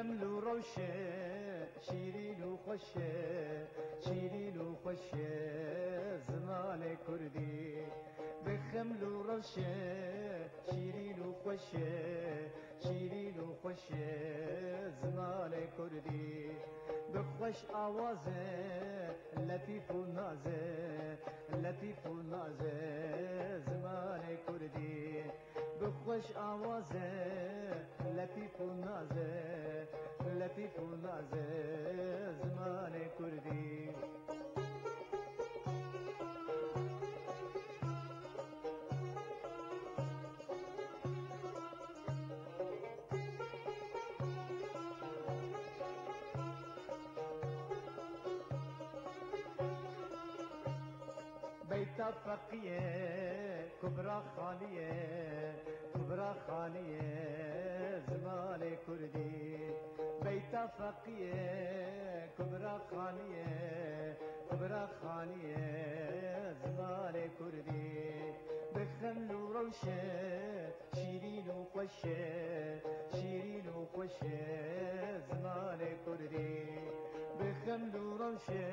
بخمل وروشة شيرين وخشة شيرين وخشة زمان كردي بخمل وروشة شيرين وخشة شيرين وخشة زمان كردي بخوش آوازه لطيف ونازه لطيف ونازه زمان كردي بخوش آوازه لطيف ونازه لطيف ونازه زمان كردي بيت فقيه كبرى خاليه كبرى خاليه زمان كردي بيت فقيه كبرى خاليه كبرى خاليه زمان كردي بخمل وروشه شيرين وخشه شيرين وخشه زمان كردي بخمل وروشه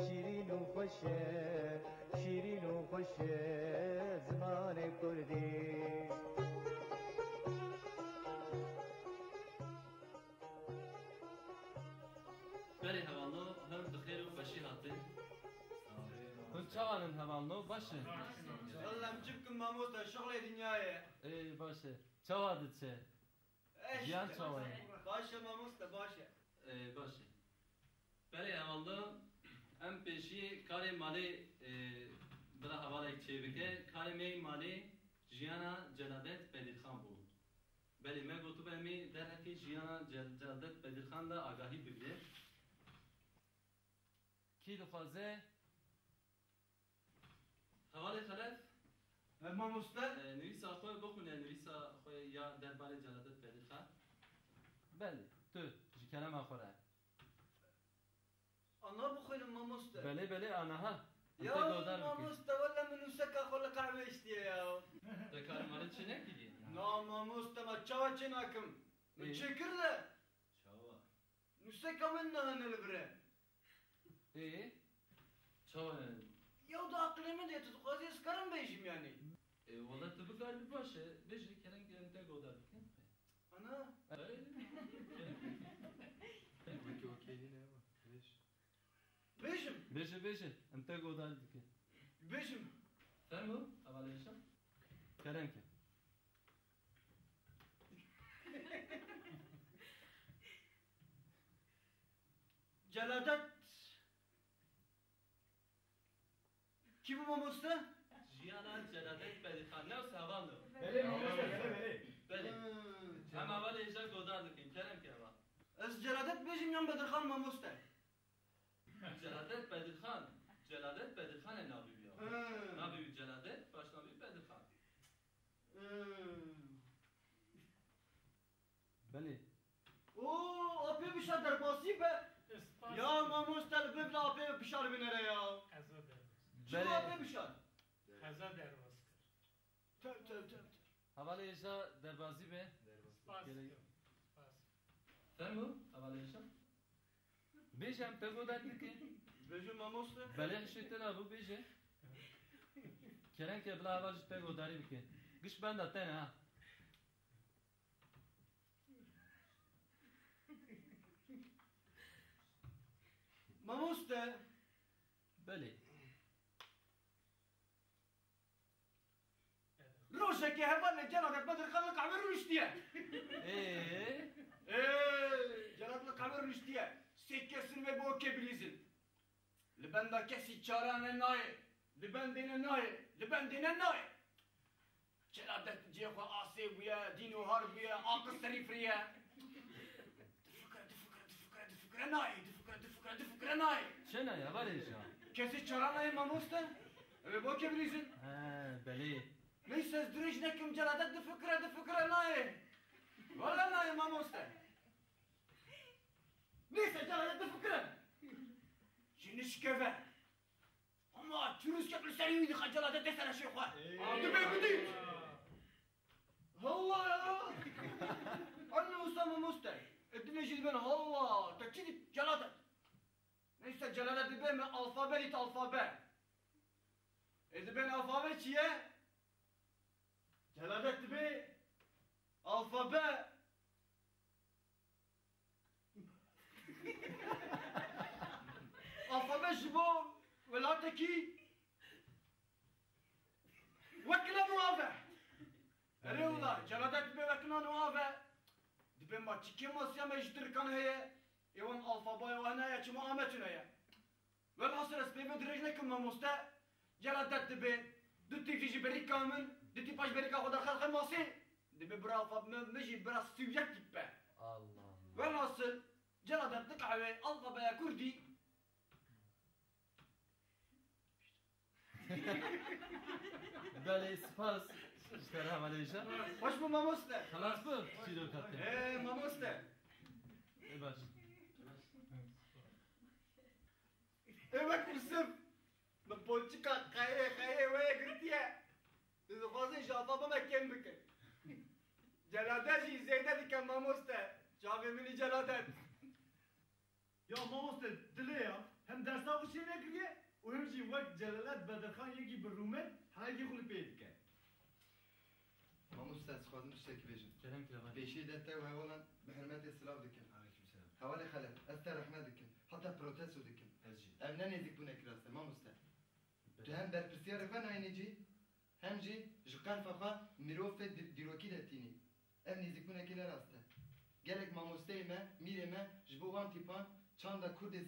شيرين وخشه شيرين وخشه زمان كردي بله هوالو هم بخیر و خوشی هاتین كنت شوالن هوالو باشه والله مجيبكم ماموسة شغلة دنياية اي باشه شوادت چه جیان شوالن باشا ماموسة باشا باشه بله هوالو ام پیشی کار مالی بلا حواله چه بکه کار می مالی جیانا جلادت بدیرخان بود بله من گفتم به می در حقی جیانا جلادت بدیرخان دا آگاهی بگیره کی دخوازه حواله خلف ماموسة نویسا خوی بخونه نویسا خوی یا درباره جلادت بدیرخان بله تو جی کلم آخره الله بخير ماموسة بله بله آنها يا ماموسة ولا من وسكا خلا قهوة اشتيا يا ده کار مالی چه نکیدی؟ نا ماموسة ما تشاوى چناكم متشكر له چاوا نسكا منا هنالبره ايه چاوا يا ده اقليمي دي تتقاضي اسكرم بيجم يعني والله تو بکار باشه بجی کلن که انت گودار بکن انا اوكي هنا ليش بيجم بشه بشه انت گودار بکن بيجم فرمو اولشم کلن که جلادت كيف ماموسة؟ جیانا جلادت بدیخان نه سوالو بله بله بله هم اول ایجا گودار بکن کلن که اول از جلادت بيجم يوم بدرخان ماموسة جلادت بدیخان جلادت بدیخان نابی بیا نابی جلادت باش نابی بدیخان بله اوه ابي بشار درباسي به يا ماموسة الببلا ابي بشار بنره يا شو ابي بشار؟ خزا درواز کرد تب حواله ایجا دربازی به سپاس گله. سپاس فرمو اولشم بشه انت گودار بکن بيجم ماموسة بله حشیتن ابو بشه کلن که بلا حواله جتا گوداری بکن گش بند اتن ها ماموسة بله روشك يا هبل جلادك بدرخان لك عمر رشتيه ايه ايه جلادك عمر رشتيه سكسن ve bu kebilizin Libenda kesi çarane naye Libendine naye Libendine naye Celadet ciyekwa ase buya Dino harbiye Akıl serifriye Dıfıkra naye Dıfıkra naye چنه حواله ایجا Kesi çarane mamusta ve bu kebilizin ها بله Neyse zdürüş nekim celadet dıfıkra naye Valla naye mamusta Neyse celadet dıfıkra Şimdi şikefe Ama çürüz kepli seriydi celadet desene şeyhwa Aldı bekledik Allah ya Anne usta mamusta ben Allah. Tekçi celadet. Neyse celadet dibe mi alfabe lit alfabe. Ben alfabe çiye? Celadet dibe alfabe. Alfabe jibo velateki. Vekile muave. Eyvallah. Celadet dibe vekile muave. Dibe ma çikim masya mecdir kan heye. Evan alfabaya ve anaya çima ametine ya. Velhasıl esbebe direjne kımme musta. Celadet dibe. Dutti fiji beri kamın. Dutti paş beri kahoda khalkı masi. Dibe bira alfabme meji bira subjektif be. Allah. Velhasıl celadet dıkave alfabaya kurdi. Bale spas. İşte havaleyja. Hoş mu mamusta? Halas bu. Çiğdem kattı. Mamusta. Baş. Evet Yusuf. Ben politika kaye ve gırtiye. Siz fazla şafaba mekken bükün. Celadet zeyde diken mamusta. Şafemini celadet. Ya mamoste dile ya. Hem dersa bu şeyine giriyor. O hem şey vak Celalet Bedirhan yeki bir rumet. Hangi kulüp edike. ما مستاذ خادم اشتكي بيجن Kerem Klavani. بيشي دتا وهولا بحرمات السلاف دكن حوالي خلف استرحنا دكن حتى بروتستو دكن امنا نزيك بنا كراسة ما مستاذ تهم بربسيار فان هينجي هم جي جقان فخا مروف ديروكي دتيني ام نزيك بنا كنا راسته gelek mamosteyme mireme jbo van tipan çanda kurdi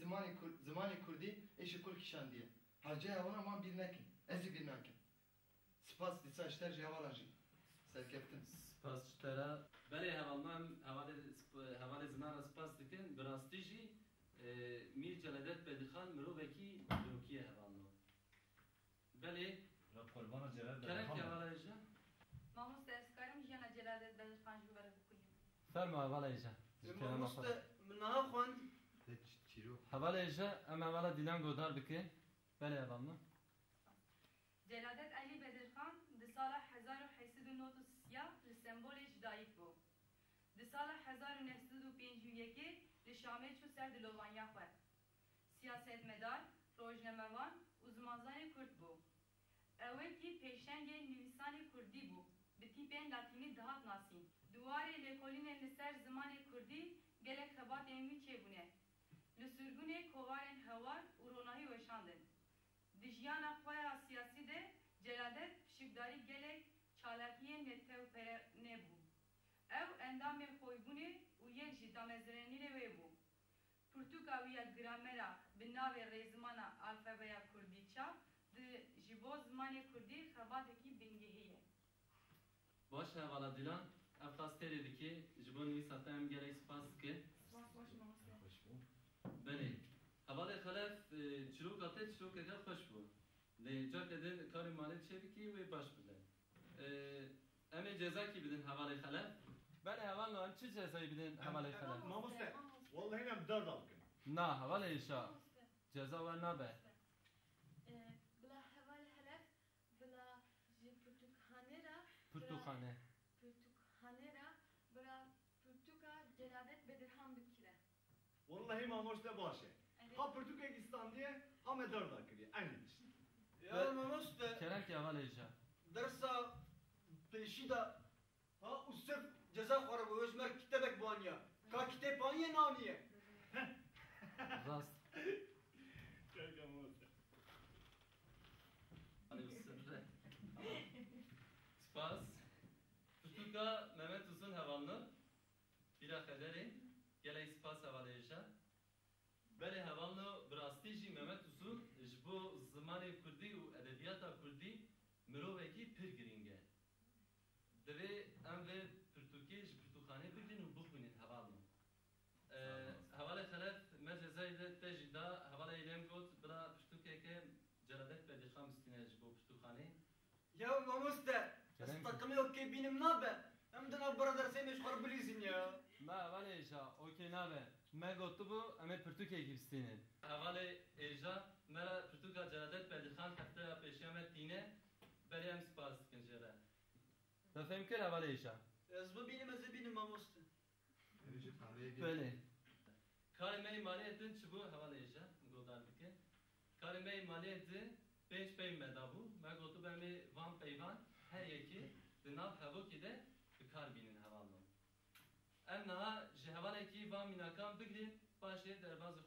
zamanı kurdi eşi kul kişan diye harcaya ona man bir nekin ezi bir nekin spas disa işler javalanji serkeftin Spas çtara. بله هوالنام هوال زمان سپاس دکن براستی جی میر جلدت بدخان مروبکی دروکیه هوالنو بله Kurban Celal کرن که هوالا ایجا Mamus derskarim jiyana Celadet Bedirhan ji vere bikuyum. Ferma havaleyja. Kerem afar. Mamusta minnaha khwand. تشيرو Havaleyja ama havala dilan godar bike. Bale havalno. Celadet Ali Bedirhan di sala 1893 li sembolê ji dayîk bû. Di sala 1951 li Şamê çû ser dilovaniya xwe. Siyasetmedar, rojnamevan û zimanzanê Kurd bû. Ew wekî pêşengê nivîsanê Kurdî bû. Bi tîpên latînî dihat nasîn. Duwarê lêkolînên li ser zimanê Kurdî gelek xebatên wî çêbûne. Li sürgûnê kovarên hewar û ronahî weşandin. Di jiyana xwe ya siyasî de Celadet pişikdarî gelek çalakiyên netewpere nebû. Ew endamê xwebûnê û yek jî damezranînê wê bû. Pirtûka wî ya gramera bi navê rêzimana alfabeya Kurdî çap di ji bo zimanê Kurdî xebatekî bingehî ye. باش هوالا دیلان افقاستری دکی جبون نیسا تایم گلی سپاس که بله هوالا خلاف چروک آته چروک اگر خوش بود لی جا کدن کاری مالی چه بکی و باش بده امی جزا کی بدن هوالا خلاف Bale havalno em çi cezayı bidin havaley khalas. Mamoste. Vallahi hem dert alkın. Na havaleyja. Ceza var nabe. بلا حوال حلف بلا جي برتقانه را Pürtukhane. برتقانه را بلا برتقا جلالت بدرهم بکره Vallahi mamoste başı. Ha Pürtükistan diye ha medar da kırıyor. Aynı işte. Ya mamusta Kerem ki havaleyja. dersa peşi da ha usef ceza khwara bu özmer kitebek banya. Ka kitapaniye naniye. Rast. Kanka mamoste. Hani sırrı spas Tutuka Mehmet Uzun havalno bira kaderi gele spas havaleyja bele havalno brastiji Mehmet Uzun jbo zamanê Kurdî û edebiyata Kurdî mirovekî pir giring e. Divê em vê pirtûkê ji pirtûkxanê bigrin û bixwînin havalno. Havalê xelef me cezayê de te jî da havalê lêm got bira pirtûkeke Celadet Bedirhan bistîne ji bo pirtûkxanê. Ya mamusta takımı yok ki benim nabe. Hem de ne brother sen meşgul bilirsin ya. Ma havaleyja. Okey nabe. Me gotu bu eme pürtüke gibistinin. Havalê êja me ra pirtûka Celadet Bedirhan hefteya pêşiya me tîne belê em spas dikin jê re. Befhem kir havaleyja. Ez bu benim mamusta. بيجي قهوة Bale. Karime maliyetin çubuğu havaleyece godar dike. Karime maliyeti 5 pey medabu. Ben gotu ben bir van peyvan her yeki dınav havoki de bir karbinin havalno. Em naha ji havaleki van minakan bigri başe derbazı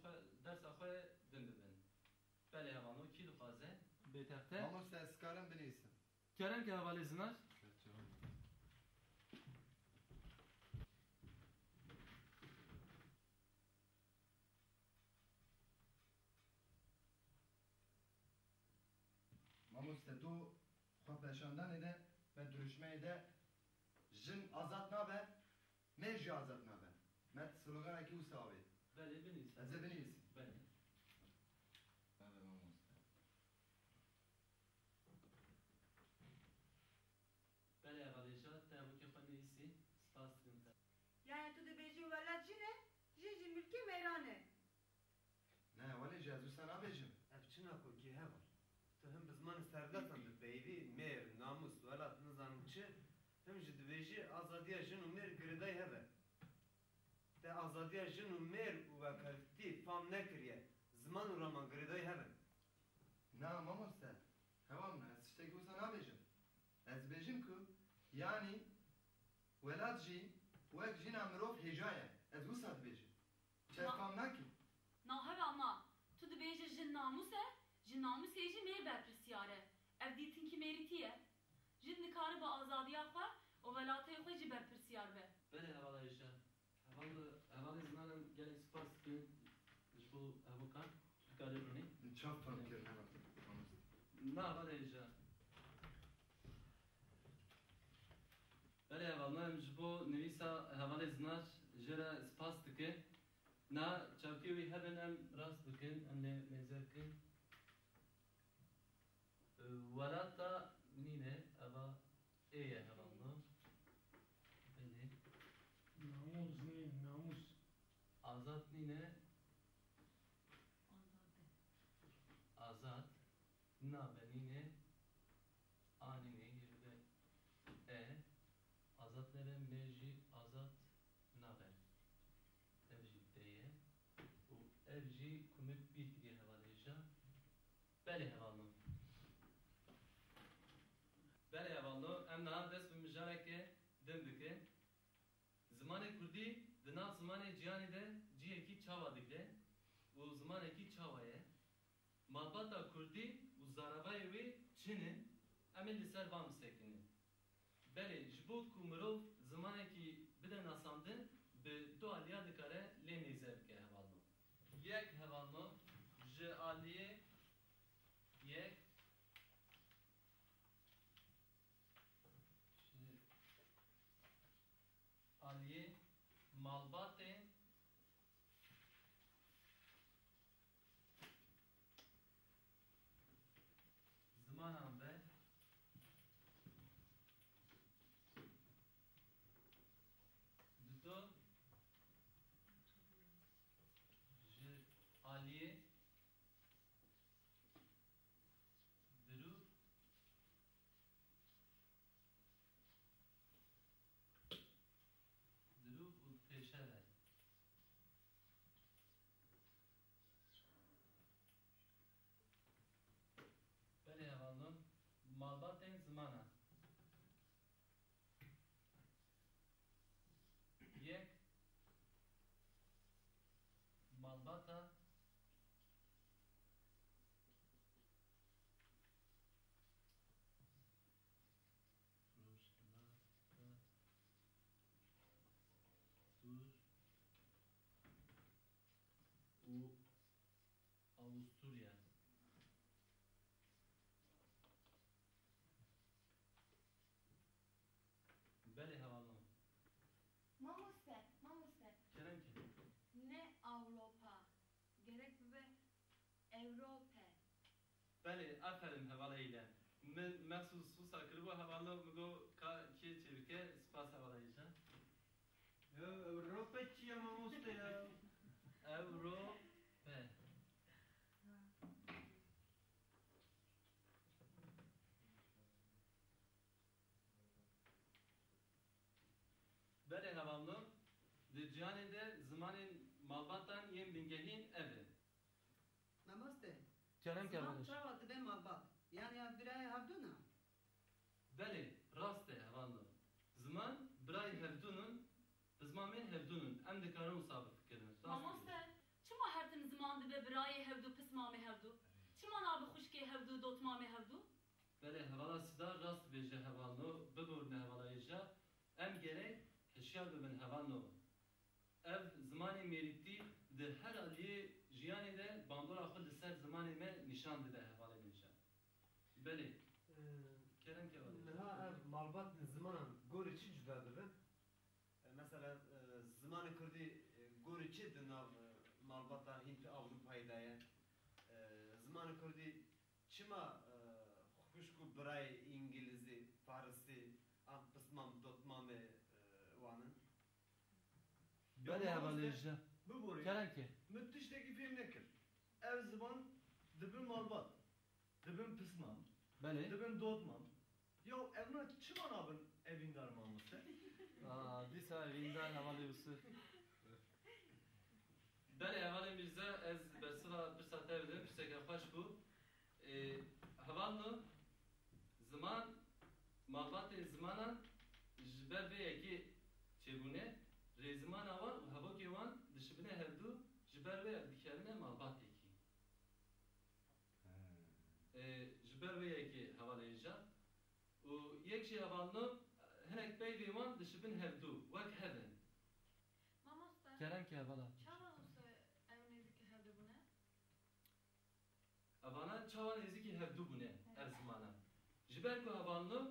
ders axwe dindibin. Beli havalno ki duhaze. Beterte. Mamoste skaran benisim. Kerem ki havale zinar. Mamoste tu xwe peşandanê de me duruşmeyê de jin azad nabe, me jî azad nabe. Me sloganekî wisa avê. Beli biniz. Ez ê binivîsim. Beli. Nave mamoste. Beli havaleyece te bu ki xwe nivîsî spas dikim te. Yani tu dibêjî welat jî ne? Jî milkê mêran e. Ne welê ji ez wisa nabêjim. Ev çina ku ki heva. Tu hem bi zimanê serdatan dipeyvî mêr, namus, welat nizanim çi, hem ji dibêjî azadiya jin û mêr girêdayî hebe. Te azadiya jin û mêr û vekeltî fam nekiriye. Ziman û raman girêdayî hebe. Na mamoste. Heva min ez tiştekî wisa nabêjim. Ez bêjim ku yanî welat jî wek jîna mirov hêja ye. Ez wisa dibêjim. Çefam nakî. Naheve ama, tu dibêje jin namus e, jin namus hêjî mêr berpirsiyare. Ev dîtin ki mêrîtiye. Jin nikare bi azadiya xwe û welatê xwe jî berpirsiyar be. Beli havaleyece. Havalê zinanem gelek spas dikim ji bo evokan. Karê binî. Çaf tam kirin heva. Mamoste. Na havaleyece. Beli havalem ji bo nivîsa havalê zinar jere spas dikim. Na çavkê wî hebin em rast bikin, em lêzer bikin. Welata nîne eva êye hevalno. Belê. Namus ne? Namus. Azat nîne azat. Nabe nîne a nîne yerine e. Azat nebe me jî azat nabe. Ev jî deye. û ev jî kumik bir kiriye hevalêja. Belê hevalno. Belê hevalno em niha dest bi mijarekê din dikin. Zimanê Kurdî di nav zimanê ciyanê de ciyekî çawa dike û zimanekî çawa ye. Malbata Kurdî û zaravayê wê çin in, em ê li ser van bisekinin. Belê ji bo ku mirov zimanekî bide nasandin, bi du aliya dikare lê nêze bike hevalno. Yek hevalno ji aliyê yek ji aliyê malbatê zimanan ve dudu ji aliyê dirû dirû û pêşeve. Belê hevalno malbatên zimana. Yek malbata û Avusturya. Belê hevalno. Mamoste, mamoste. Kerem ki. Ne Avrupa. Gerek bibe Avrupa. Belê aferin hevaleyîle. Min mexsus susa kiribo hevalo migo ka kê çêbike spas hevaleyîje. Avrupa çiye mamoste ya? Avrupa. Belê hevalno di ciyanê de zimanên malbatan yên bingehîn ev e. Namaste. Kerem ki Zaman avaliş. çava dibe malbat. Yani ya biraya havduna. Belê, rast e hevalno. Ziman birayê hevdûnun, bi zimanên hevdûnun. Em dikarin wisa bifikirin. Rast e. Mamoste, çima her tim ziman dibe birayê hevdû pismamê hevdû? Çima nabi xuşkê hevdû dotmamê hevdû? Belê, hevala sida rast bêje hevalno, bibûrne hevalayê ja. Em gerek hişyar bibin hevalno. Ev zimanê mêrîtî di her aliyê jiyanê de bandora xwe li ser zimanê me nîşan dide hevalê me ja. Belê, kerem ki avalî. Niha ev malbat zimanan gorî çi cuda dibin? Mesela zimanê Kurdî gorî çi di nav malbata Hint Avrupayê de ye? Zimanê Kurdî çima xuşk û birayê İngilîzî, Farsî, am pismam dotmamê wanin? Belê avaliş. Bibûrê. Kerem ki. Min tiştekî fêm nekir. Ev ziman dibin malbat. Dibin pismam. Belê. Dibin dotmam. Ya evna çima nabin evîndar mamoste? Dîsa evîndar hevalê wisi. Belê, hevalê Mirza, ez bersıva bir saate bidim, pirseke xweş bû. Hevalno, ziman, malbatê zimanan ji ber vê yekê çêbûne, rêzimana wan û hevokê wan dişibine hevdû ji ber wê ev dikerine malbatekî. Ji ber wê yekê hevalê ja. û yek jî hevalno, hinek peyvê wan dişibin hevdû, wek hevin. Mamoste, Kerem ki avala. çawa wisa ew nêzîkî hevdû bûne? Evana çawa nêzîkî hevdû bûne ev zimanan. Ji ber ku hevalno,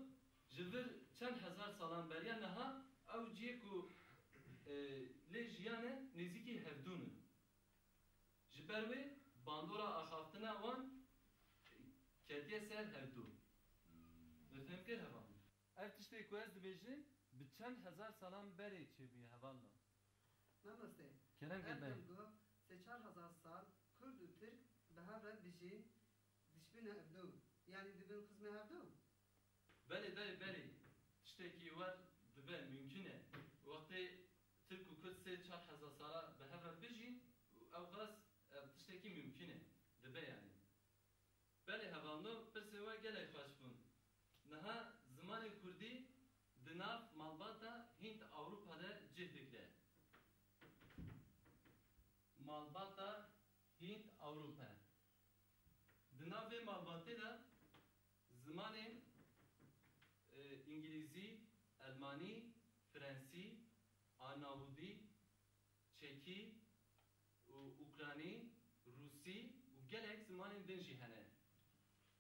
ji vir çend hezar salan beriya niha, ew ciyê ku lê jiyane nêzîkî hevdûnin. Ji ber wê bandora axaftina wan ketiye ser hevdû. Difhem kir hevalno. Ev tiştê ku ez dibêjim, bi çend hezar salan berê çêbûye hevalno. Namaste. Kerem ki Erdem bey. go 3000 sal Kurd û Türk bi hev re bijîn dişbine evdû. Yani dibin kızme havdû. Belê dayê belê, tiştekî wer dibe mümkün e. Wextê Türk û Kurd sê çar hezar sala bi hev re bijîn, ew qas tiştekî mümkün e. Dibe yani. Belê hevalno, pirsê we gelek xweş bûn. Niha zimanê Kurdî di nav malbata Hint Awropa de cih dikire. Malbata Hint Awropa. Di nav vê malbatê de zimanên İngilîzî, Elmanî, Fransî, Arnavudî, Çekî û Ukranî, Rusî û gelek zimanên din jî hene.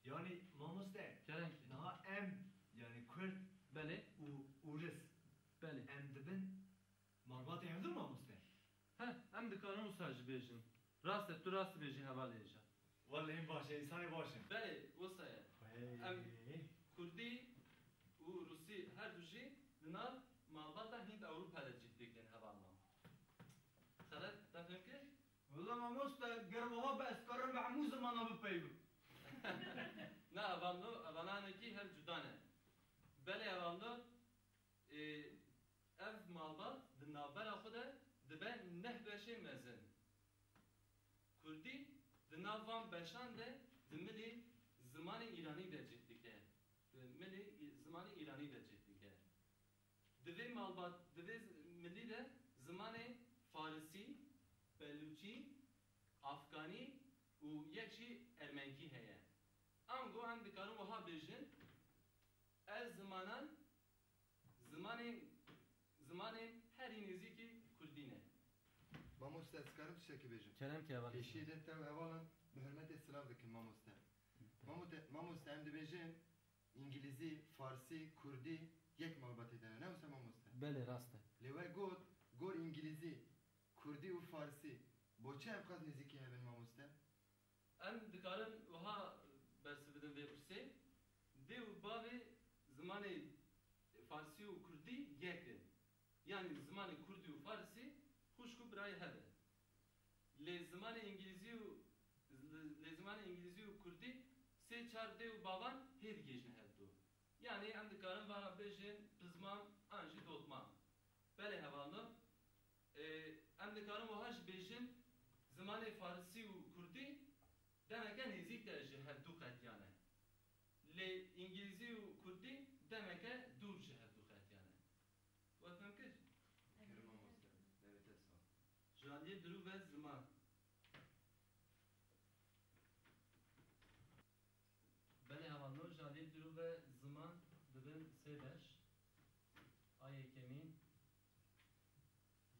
Yani mamoste. Kerem ki. Niha em yani Kürt Belê. û Rus. Belê. Em dibin malbatê hevdû mamoste. Heh, em dikarin wisa jî bêjin. Rast e, tu rast dibêjî hevalê ja. Vallahi en baş e, insanê baş e. Belê, wisa ye. Em Hey. Kurdî û Rusî her du jî di nav malbata Hint Awropa de cih dikin hevalno. Xelet, difhem kir? والله ما موستا قربوا بس قرب عموز ما نبي بيبو. Na hevalno, evananekî her cuda ne. Belê hevalno, ev malbat di navbera xwe de dibe neh beşê mezin. Kurdî di nav van beşan de di milî zimanê İranî de cih dike. Di milî zimanê İranî de cih dike. Di vê malbat, di vê milî de zimanê Farsî, Belûçî, Afganî û yek jî Ermenkî heye. Am got em dikarin wiha bêjin, ez zimanan zimanên herî nêzîkî Kurdî ne. Mamoste ez karim tiştekî bêjim. Kerem ki avalî. Eşî de tev evalan bi hürmetê silav dikin mamoste. Mamoste em dibêjin İngilîzî, Farsî, Kurdî yek malbatê de ne. Ne wisa mamoste? Belê rast e. Lê we got gor İngilîzî, Kurdî û Farsî. Boçi ev qas nêzîkî hevin mamoste? Em dikarin wiha bersivîdin vê pirsê, dê û bavê zimanê Farsî û Kurdî yek in. Yani zimanê Kurdî û Farsî xuşk û birayê hebe. Lê zimanê İngilîzî û Kurdî sê çar dê û bavan hê digêjin hevdû. Yani em dikarin vara bêjin pizman an jî dotman. Belê hevalno, em dikarin wiha jî bêjin زمان فارسی و کردی دمکه نزیک جه هر دو خطیانه لی انگلیسی و کردی دمکه دور جه هر دو خطیانه وفهم کرد؟ کرمان مستم نویت سال جالی درو و زمان بله هوانو جالی درو و زمان دبن سه بش آیه کمین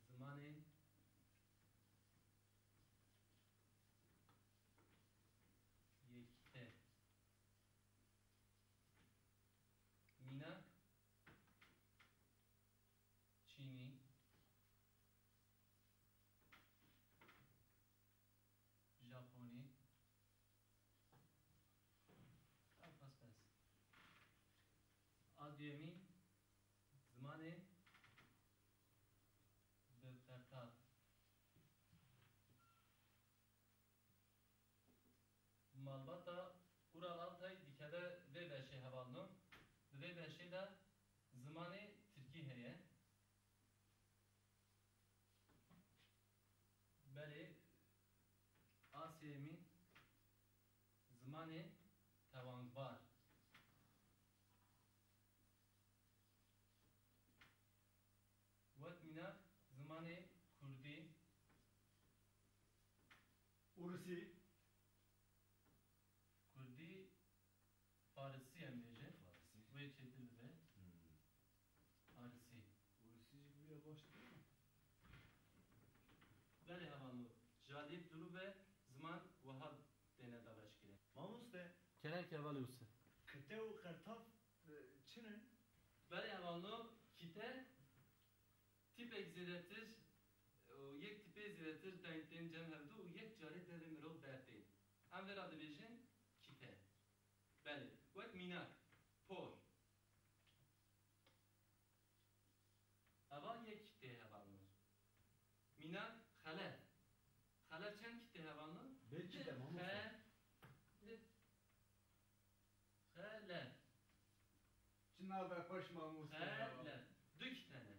زمان یکته مینا چینی ژاپنی پس آدیمی زمان بالترتاب مالباتا اورال altay dikede ve beşe havalno ve beşe de zamanı Türkiye heye beli Asya'mi zamanı tavangbar Vat mina zamanı Kurdi Ursi Kurdi Farisi hem beje ve çetil ve Farisi Ursi buraya başladı mı? Beli havanlu Jalib duru ve zaman vahab dene davaşkire Mamuste Kenen kevalusi. kıte u kartaf çinin Beli havanlu kite tip egziletir yek tipe egziletir dentin cem hevdu yek cari devi mirov bertin Em vera dibêjin kite Beli wek minak por Ava yek kite hevanlı Minak xelef Xelef çend kite hevanlı? Belki de mamuste Xelef Çınar ve hoş mamus. Xelef Du kitene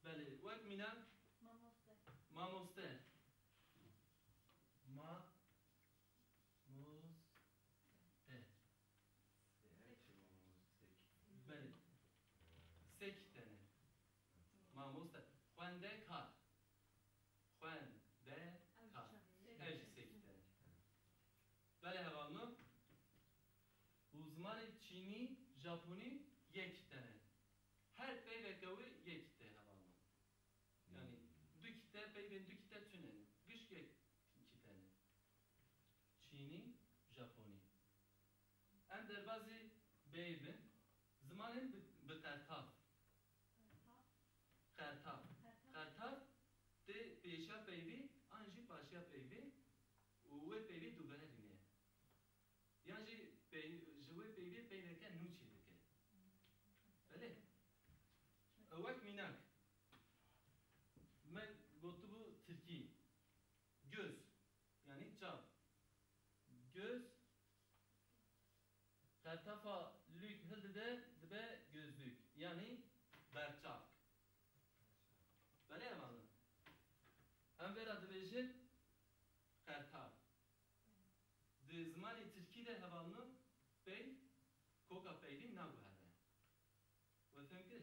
Beli wek minak Mamoste. Mamoste Ma Muz Te Beli Sek tane Mamoste Xwende kar Xwende kar Ev sek tane Beli hevanlı Uzmanı Çini Japoni yek tane Her pey ve kavi yek te hevanlı Yani du kite peyven du kite tünen Gış yek iki tane Çini Japoni Em derbazı beyvin Zamanın bitertaf Kertaf Kertaf de peşa peyvi Anji başa peyvi Ve peyvi dugaherine Yani jwe peyvi peyneke nuçi dike Öyle Vek minak Men gotu bu Türkiye Göz Yani çap Göz Kertafa lük hıldide dibe gözlük Yani berçap Böyle yamanlı Em vera dibêjin Kertaf Di zimanê Tirkî hevanlı pey koka peylî naguhere We fêm kir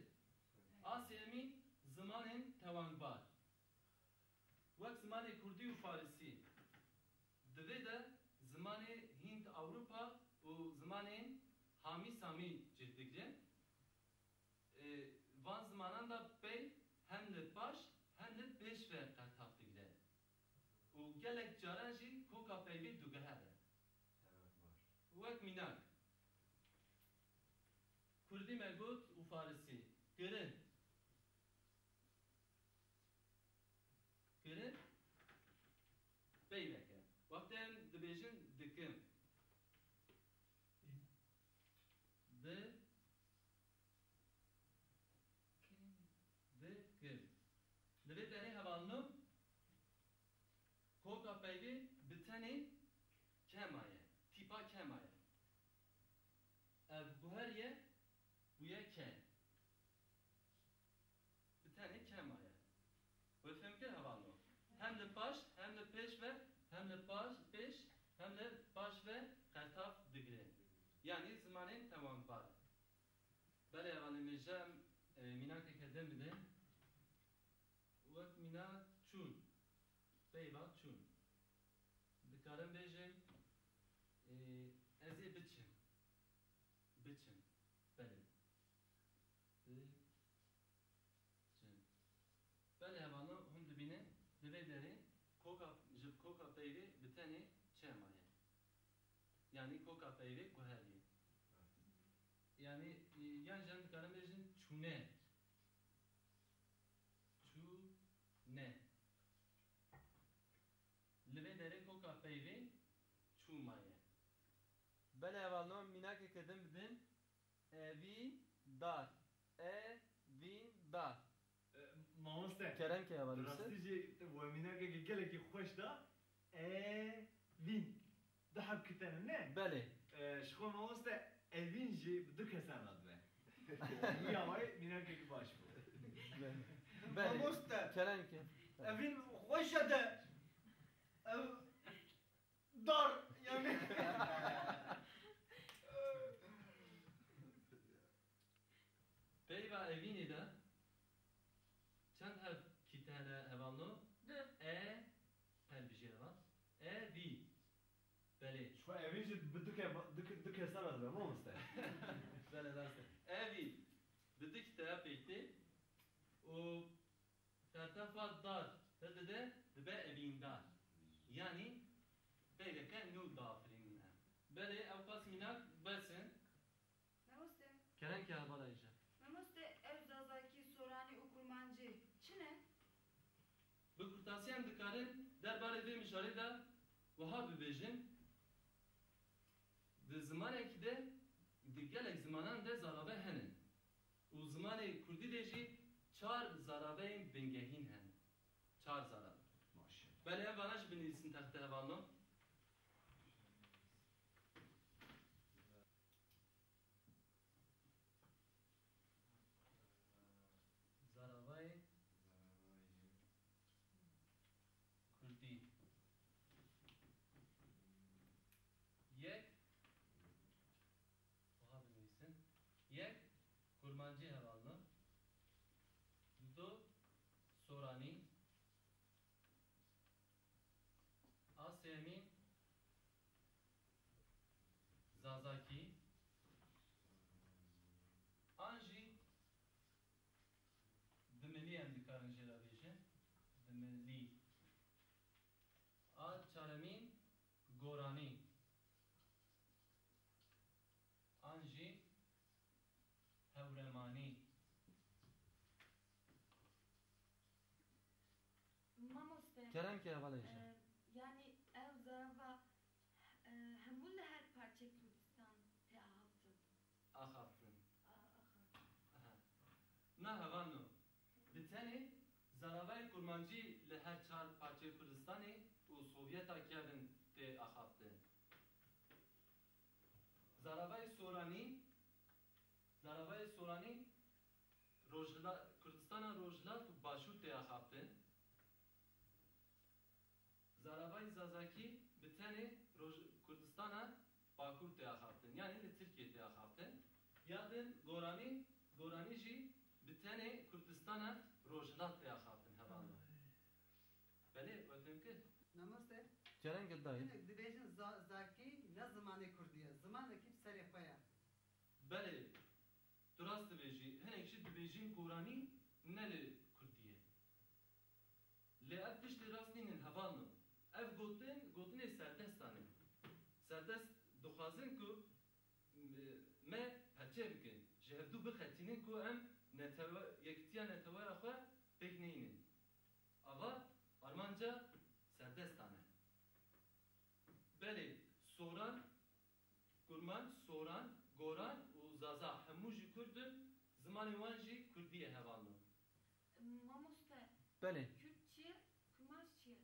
Asyemî zimanên tewangbar Wek zimanê Kurdî û Farisî Divê de zimanê Hînd Awropa û zimanên Hamî Samî cih digre Van zimanan da pey hem li baş hem li pêş ve qertaf digre û gelek caran jî koka peylî dugehere Wek minak Kurdî me got û Farisî Girin Girin Pey veke Wextê em dibêjin dikim Di Dikim Li vê tenê hevalnû Koka peylî bi tenê kemaye Tîpa kemaye Ev buheriye Buye ke Bi tenê kemaye We fêm kir hevalnû Hem li paş hem li peş ve hem li peş hem li baş ve qertaf digre. Yani zamanın tamam var. Bale evani mejem minak kedem bide. Vak mina çun. Beyva çun. Dikarim bejim ezi biçim. Biçim. Bale. Biçim. Bale evani hum dibine dibe deri koka jib koka peyvi biteni çemaya. Yani koka peyvi kuheriye. Yani yan jan dikarim bejim çune. Çune. Live dere koka peyvi çumaya. Bale evalno minake kedim bidin evi dar. Evin dar. مامۆستا Kerem ki evalı ڕاستی جێ وەمینەکێکی گەلێکی خۆشدا ئێڤین دەحەب کتەنە نێ Bale. شخۆ مامۆستا ئەڤین جێ دوو کەسان ڕادبێ یاوای مینەکێکی باش بوو Bale. Mamoste. Kerem ki. Evin hoşa de. Ev dar yani. Peyva evini de çend hev kitane evalno pelbijê var. Evi. Bale. شخۆ ئەڤین جێ دوو کەسان ڕادبێ مامۆستا Bale derste. Evi. Bidik te peyte. O tertefa dar. Tede de dibe evin dar. Yani beyleke nu dafirin. Bale evkas minak besin. Mamoste. Kerem ki havala işe. Mamoste ev zazaki sorani u kurmancı. Çine? Bu kurtasiyen dikarin derbare ve mişare da vaha bibejin. De zamaneki de gelek zamanan de zarabe henin. O zamanı Kurdi deji çar zarabeyin bengehin hen. Çar zarabe. Bale vanaj binisin tahte hevalno. Zarabe Kurdi. Yek vaha binisin. Yek kurmancı hevalno. Do sorani Asemi Zazaki Anji Dimeli em dikarin jela bêjin Dimeli A çaremin Gorani Anji Hevremani Mamoste. Kerem ki havala işe. Yani ev zarava hemul her parça Kurdistan te ahavtın. Ahafın. Na havano. Biteni zaravay kurmancı le her çar parça Kurdistan'ı u Sovyeta kevin te ahaptı. Zaravay Sorani Rojla Kurdistan'a Rojla tu başu te ahaptı. Zaravay Zazaki biteni Kurdistan'a Bakur te ahaptı. Yani de Türkiye te ahaptı. Yadın Gorani ji biteni Kurdistan'a Rojlat te ahaptı hevalno. Bale bakın ki. Namaste. Kerem gıdayı. Hinek dibêjin zakî ne zimanê Kurdiye. Zimanekî serê xwe ye. Bale durast dibêjî. Hinek jî dibêjin Gorani ne li Kurdiye. Li ev tiştê rast nînin hevalno. Ev gotinê serdestan in. Serdest dixwazin ku me hevçe bikin. Ji hevdû bixetînin ku em yekitiya netewera xwe pêk neynin. Ava armanca serdestan e. Belê soran, kurman, soran, goran û zaza hemû jî Kurd in, zimanê wan jî Kurdî ye hevalno. Mamoste. Belê. Kürtçe, Kurmanççe.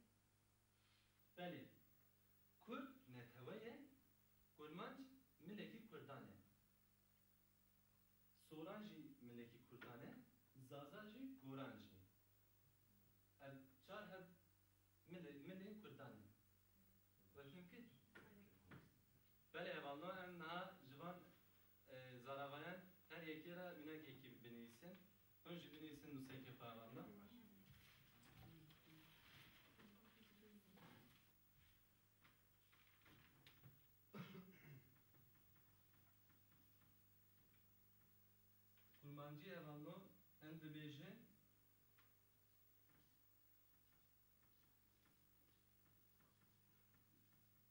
Belê. Kurd netewe ye, kurmanc milekî Kurdan e. Soran jî milekî Kurdan e, zaza jî goran jî. Ev çar hev ملی کردانی وشون کد بله والله انها جوان زاراوان هر یکی را مینا کی بنویسن اونجا بنویسن نسخه که فعلا kurmancı evanlo en dibêje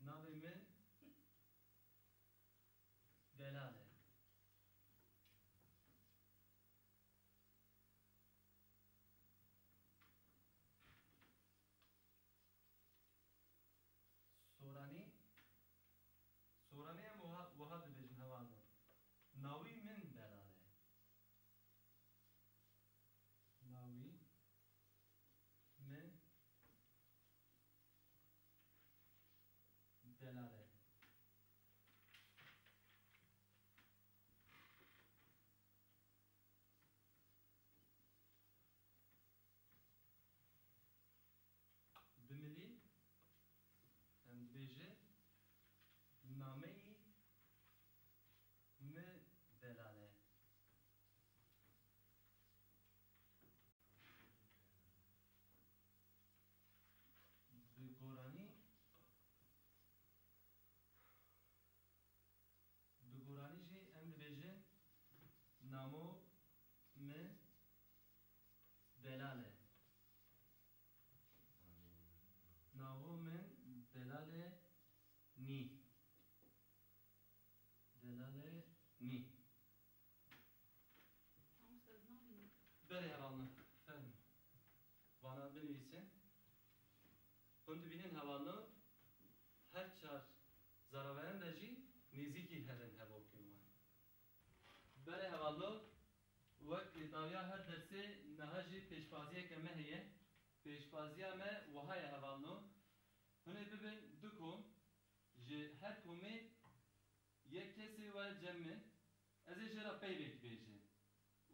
navê min Delal e. Soranî em wiha dibêjin hevano navî min Delal e. Navî min Delal e. Bimilî em dibêje nameyî mi Delal e. Bi goranî jî em dibêjin namo mi Delal e. Navo min Delal e nî. Delal e nî. Berê hevalna. Fermi. Vana binivîsin. Hûn dibînin hevalna her çar zaraveyan de jî nêzîkî herin hevokên wan. Berê hevalna wek dawiya her dersê niha jî pêşbaziyeke me heye. Pêşbaziya me wiha ye hevalna. Hûnê bibin du kom ji her komê yek kesê were cem min ez ê jê ra peyvek bêjim.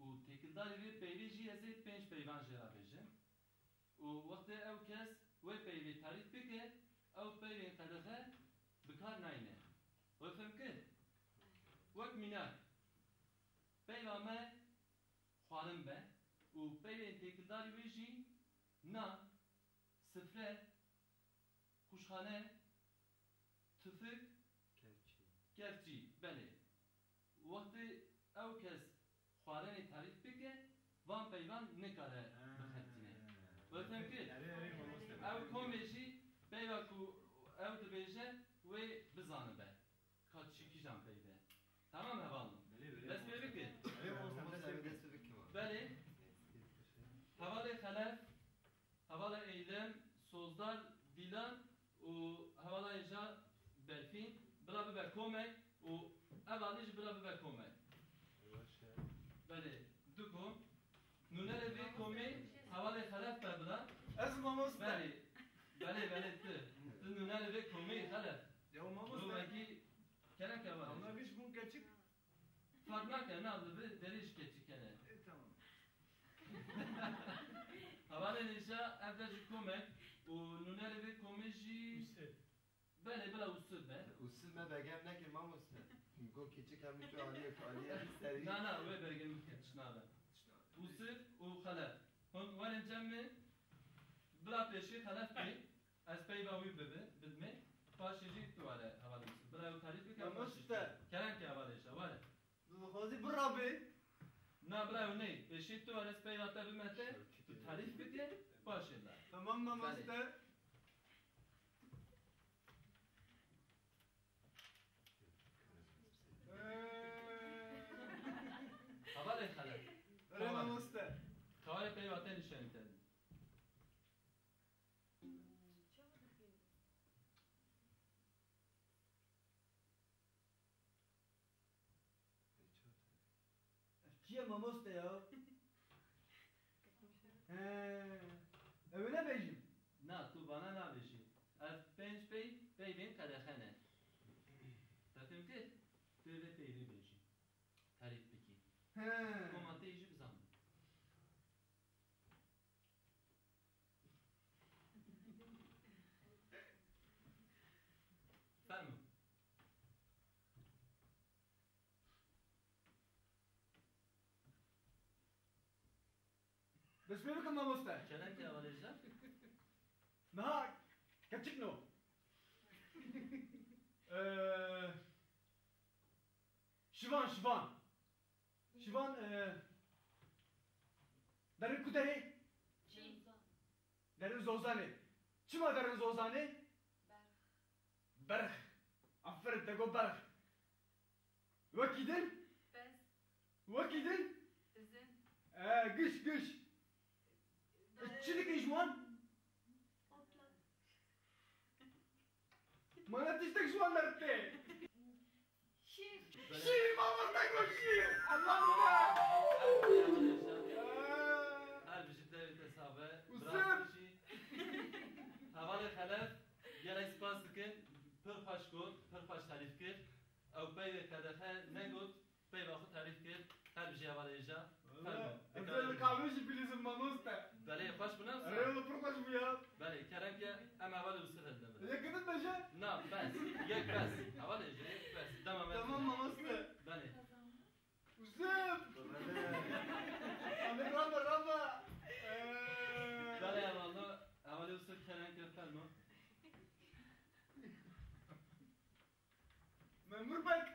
û têkildarê vê peyvê jî ez ê 5 peyvan jê ra bêjim. û wextê ew kes wê peyvê tarîf bike ew peyvên qedexe bikar nayîne. Wê fehm kir? Wek mînak peyva me xwarin be û peyvên têkildarê wê jî na, sifre, kuşxane, tüfek, kefçî. Belê. Wextê ew kes xwarinê tarîf bike van peyvan nikare bixetîne. Wê fehm kir? Ew komê jî peyva ku ew dibêje wê bizanibe. Ka çi kîjan peyve. Tamam hevalno. Dest pê bikir. Belê. Hevalê xelef, hevala eylem, sozdar, dilan û hevala êja berfîn bila bibe komek û evalê jî bila bibe komek. Belê. Du kom. Nûnerê vê komê hevalê xelef be bila. Ez mamoste. Belê tu. Tu nûnerê vê komê xelef. Ya mamoste. Du wekî kerek hevalê. Ama hiç bun keçik. Fark nake na bi derê ji keçik hene. Tamam. Hevalê êja ev de ji komek û nûnerê vê komê jî belê bila usûd be. Usul me begem nekir mamoste. Go keçik hem tu aliye seri. Na wê bergin çinabe. Usûd û xelef. Hûn werin cem min bila pêşî xelef bê ez peyva wî bidme paşê jî tu were hevalê usûd. Bila ew tarîf bike Mamoste. kerenke hevalê êja were. Dixwazî birabê. Na bila ew ney pêşî tu were ez peyva te bimete tu tarîf bike paşê la. Tamam mamoste. Hevalê xelef. Öyle mamoste. Kavalê peyva te nîşanî te. Kiye mamoste ya? Öyle bejim. Na tu bana nabêjî. Ev pênc peyvên qedexe ne. Te fêm kir? Tu vê peyvê bêjî. Tarîf bikî. Komateyê jî bizanî. Dışmı bakın mamosta. Kelenke avalayacak. Nah, kaçık no. Şivan. Şivan, derin kuderi. Çi. Derin zozani. Çima derin zozani? Berh. Aferin tego berh. Vakidin? Pes. Vakidin? Üzüm. Gış. Çilik ijman? Otlak. Mana tiştek jmanlar te. Şir. Şiir mamosta koşuyor. Allah'ım. Her bir şey devlet hesabı. Usum. Bırak bir şey. Havalı halef. Gel ispas dikin. Pır paş got. Pır paş tarif kir. Ev bey ve kadefe ne got. Bey vakit tarif kir. Her bir şey havalayacak. Özel kahveci bilizim mamosta. Bale baş bu ne? Arayla pırkaş bu ya. Bale kerem ki ama havalı usul edemez. Yakının da şey. Na bes. Yek bes. Havalayacak. Yek bes. Tamam. Tamam mamosta. Bale. Üzüm. Hadi ramba. Bale havalı. Havalı usul kerem ki fermo. Memur bak.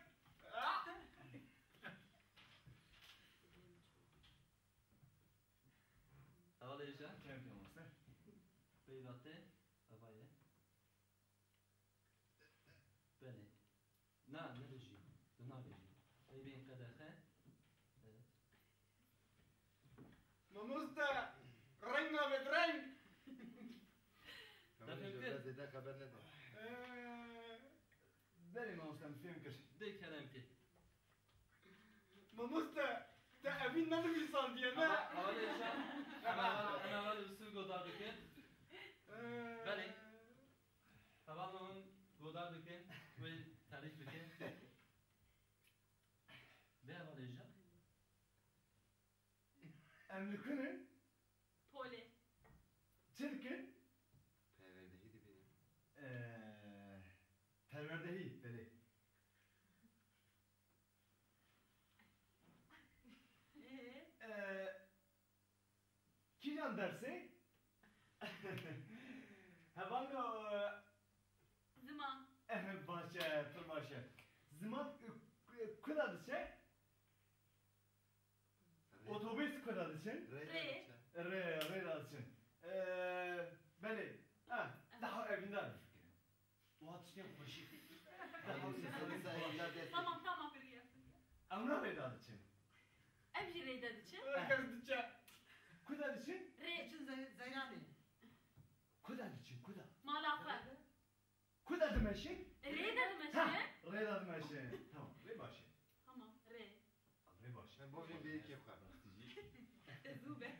Havalayacak. Kerem mamosta. Beyvate. Havaya. Bale. Na ne reji. Na reji. Beybin kadehe. Evet. Mamosta. Renk nabet renk. Zede haber ne de. Beni mamosta mfim kır. De kerem ki. Mamosta. Te evin ne bir insan diye ne? Havalayacak. Ama havalı usul godardıkken. Bale. Havalının godardıkken ve tarif dikken. Ne havalayacak? Emlikinin. Poli. Çirkin. Perverdehi de benim. Perverdehi. Beli. Kijan dersi? Havango Zıma. başa, pırmaşa. Zaman kudadı şey? Otobüs kudadı şey? Re adı şey. Beli. Daha evinden. O atışken başı. Tamam. Amna re adı şey? Ev jirey dedi çi. Kız diçe. Kudadı şey? Re. için Zeyrani. Kudadı şey, kuda. Malakwe. Kudadı meşe? Re dedi meşe. Re adı meşe. Tamam, re başı. Tamam. Re. Re başı. Ben bu bir iki yapar. Zube.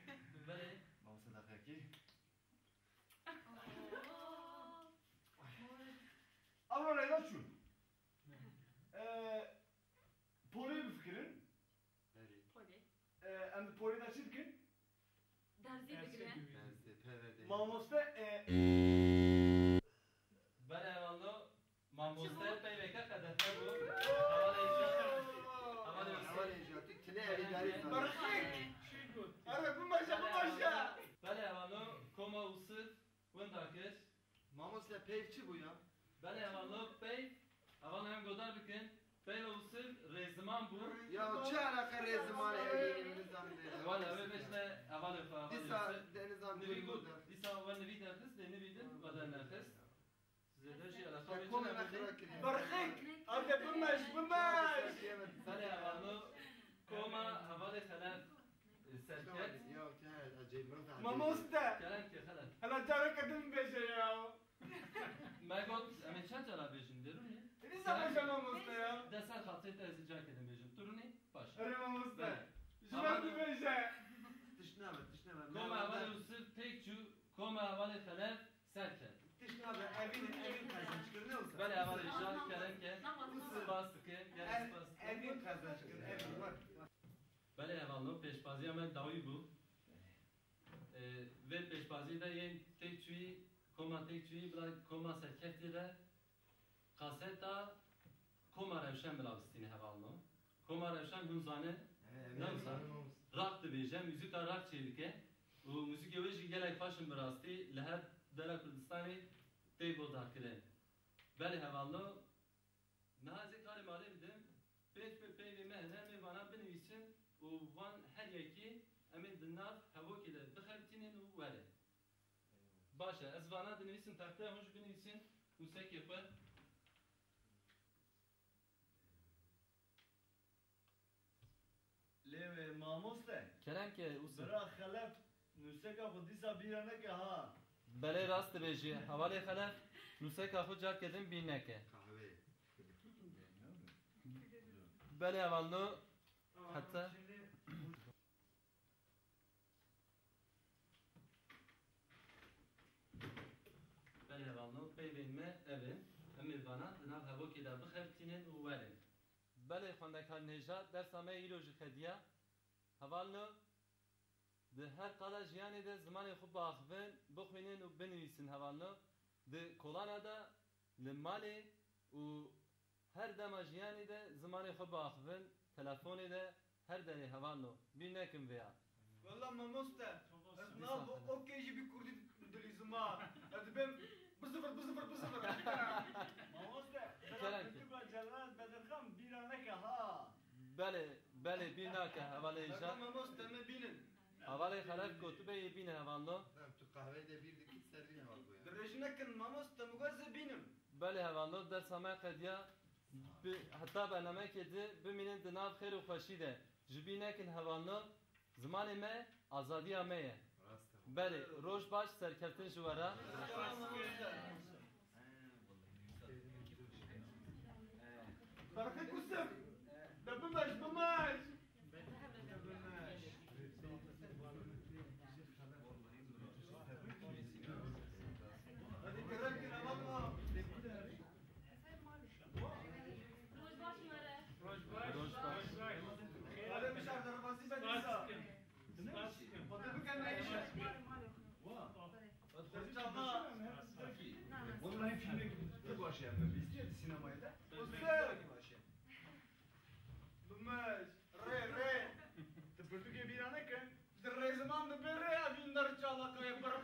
Bale. Mavsa da kaki. Ama re adı şu. Poli bir fikrin. Poli. Em poli da çirkin. Derzi bigire. Perverdehi. Mamosta Bale havalı. Mamoste peybeka kadefe bu. Havalayacak. Havalayacak. Tine evi deri. Barışık. Ara bu başa. Bale havalı. Koma usul. Vındakir. Mamusla peyfçi bu ya. Bale havalı. Pey. Havalı hem godar bikin. Pey ve usul. Rezman bu. Ya çe alaka rezimane evliliğimiz zannedeyiz. Valla ve beşle havalı. Disa deniz abi Nevi burada. bu. Disa ve nevi derkis. Nevi de vadan derkis. Size de şey alaka. Ya konu nakıra kiri. Barışık. Hadi bunlar. Bale havalı. Koma havalı halaf. Serket. Ya te acayip bunu Mamosta. Kerem ki halaf. Hala cara kadın beşe ya. Megot. Emin çan cala bejin derun ya. Ne zaman mamosta ya? Desel hatayı da ezecek edin bejin. Duruni. Baş. Ara mamosta. Bale. Şuna bir beşe. Tışnava. Koma havalı usul tekçu. Koma havalı halaf. Serket. Tışnava evin kazançları ne olsa. Bale havalı işaret Kerem ki. Bastıkı. Gel bastıkı. Evin kazançları evin var. Bale havalı peşbazi ama davi bu. Ve peşbazi da yen tekçuyi. Koma tekçuyi. Koma serkefti de. Kaseta. Koma revşen bilavistini havalı. Koma revşen hunzane. Rak dibêje, müzik da rak çêdike. û و موسیقی ویژی گلک پاشم براستی لهر در کردستانی تی بودا کرده بله هوالو نهازی کاری مالی بدم پیش به پیوی مهنه میوانا بنویسن و وان هر یکی امین دناف هوا کده بخربتینین و وره باشه از وانا دنویسن تخته هنش بنویسن موسیقی خود لیو ماموسته کرم که اوسن برا خلف نوسکا خودیسا بیرانه که ها بله راست بیجی حوالی خلف موسیقی خود جار کردن بینه که Kahve. بله هوالو حتی بله هوالو پیوین ما اوه امیر وانا دناف هوا کده بخربتینین و وره بله خوندکار نجات در سامه ایروژی خدیه هوالو ده هر قالا جیانی ده زمان خوب باخفن بخوینین و بنویسین هوالو ده کولانا ده لمالی و هر دما جیانی ده زمان خوب باخفن تلفونی ده هر دری هوالو بین نکن ویا والله ما مستا اسناب اوكي جيبي كردي دلي زمان ادبم بزفر بزفر بزفر ماموسته کرم برا که کتوبا جلالت بدرخان بیرانه که ها بله بین نکه حوالی جا ما مستا ما بينن حوالی خلف کتبه بین هوالو Tamam, tu kahveyi de bir dikit servine var bu ya. درجنكن ما مستا مغز بينن بله هوالو در سامه قدیا حتی برنامه که ده بمینن دناف خیر و خوشی ده جبی نکن هوالو زمان ما آزادی همه بله روش باش سرکفتن جوارا بركة كسر ده بمش بمش هذه كرمتنا والله روز باش مره روش باش هذا مش عارف درباسي بديسا وده كان نعيش والله فيلم تبغاش يا من بيستير السينما ده بمش ري تبرتو كبير انا كان دري زمان دبري ابي نرجع لك يا بر